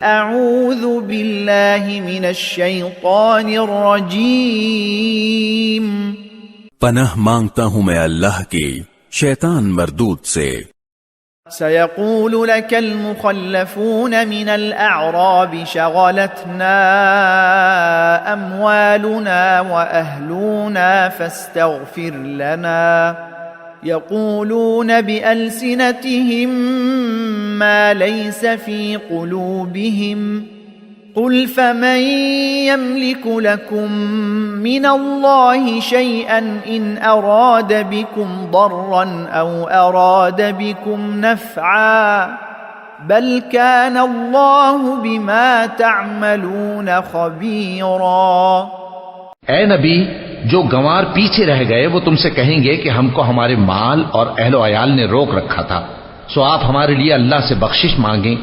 اعوذ باللہ من الشیطان الرجیم، پناہ مانگتا ہوں میں اللہ کی شیطان مردود سے۔ سيقول لك المخلفون من الأعراب شغلتنا أموالنا وأهلنا فاستغفر لنا، يقولون بألسنتهم ما ليس في قلوبهم، قل فمن يملك لكم من الله شيئا إن أراد بكم ضرا أو أراد بكم نفعا بل كان الله بما تعملون خبيرا۔ اے نبی، جو گنوار پیچھے رہ گئے وہ تم سے کہیں گے کہ ہم کو ہمارے مال اور اہل و عیال نے روک رکھا تھا، سو آپ ہمارے لیے اللہ سے بخشش مانگیں۔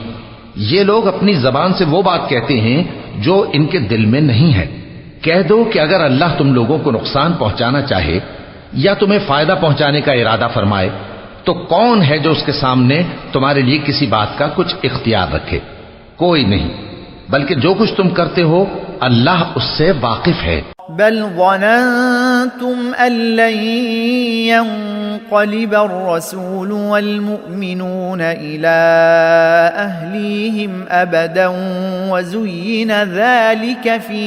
یہ لوگ اپنی زبان سے وہ بات کہتے ہیں جو ان کے دل میں نہیں ہے۔ کہہ دو کہ اگر اللہ تم لوگوں کو نقصان پہنچانا چاہے یا تمہیں فائدہ پہنچانے کا ارادہ فرمائے تو کون ہے جو اس کے سامنے تمہارے لیے کسی بات کا کچھ اختیار رکھے؟ کوئی نہیں، بلکہ جو کچھ تم کرتے ہو اللہ اس سے واقف ہے۔ بل ظننتم أن لن ينقلب الرسول والمؤمنون إلى أهليهم أبدا وزين ذلك في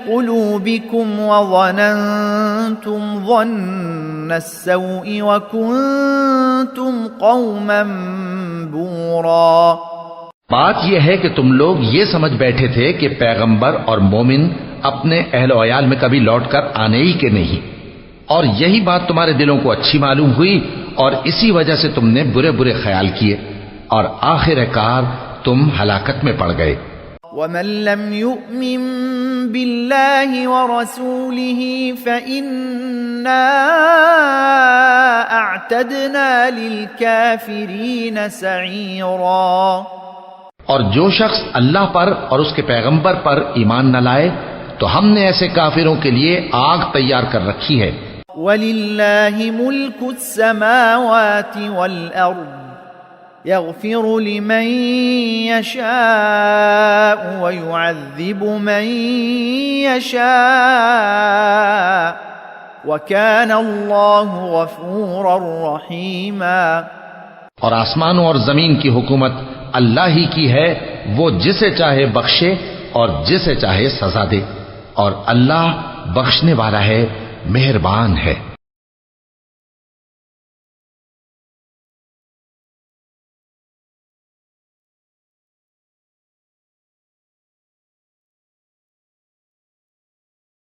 قلوبكم وظننتم ظن السوء وكنتم قوما بورا۔ بات یہ ہے کہ تم لوگ یہ سمجھ بیٹھے تھے کہ پیغمبر اور مومن اپنے اہل و عیال میں کبھی لوٹ کر آنے ہی کے نہیں، اور یہی بات تمہارے دلوں کو اچھی معلوم ہوئی اور اسی وجہ سے تم نے برے برے خیال کیے اور آخر کار تم ہلاکت میں پڑ گئے۔ وَمَن لَّمْ يُؤْمِن بِاللَّهِ وَرَسُولِهِ فَإِنَّا أَعْتَدْنَا لِلْكَافِرِينَ سَعِيرًا۔ اور جو شخص اللہ پر اور اس کے پیغمبر پر ایمان نہ لائے تو ہم نے ایسے کافروں کے لیے آگ تیار کر رکھی ہے۔ وَلِلَّهِ مُلْكُ السَّمَاوَاتِ وَالْأَرْضِ يَغْفِرُ لِمَن يَشَاءُ وَيُعَذِّبُ مَن يَشَاءُ وَكَانَ اللَّهُ غَفُورًا رَّحِيمًا۔ اور آسمانوں اور زمین کی حکومت اللہ ہی کی ہے، وہ جسے چاہے بخشے اور جسے چاہے سزا دے، اور اللہ بخشنے والا ہے، مہربان ہے۔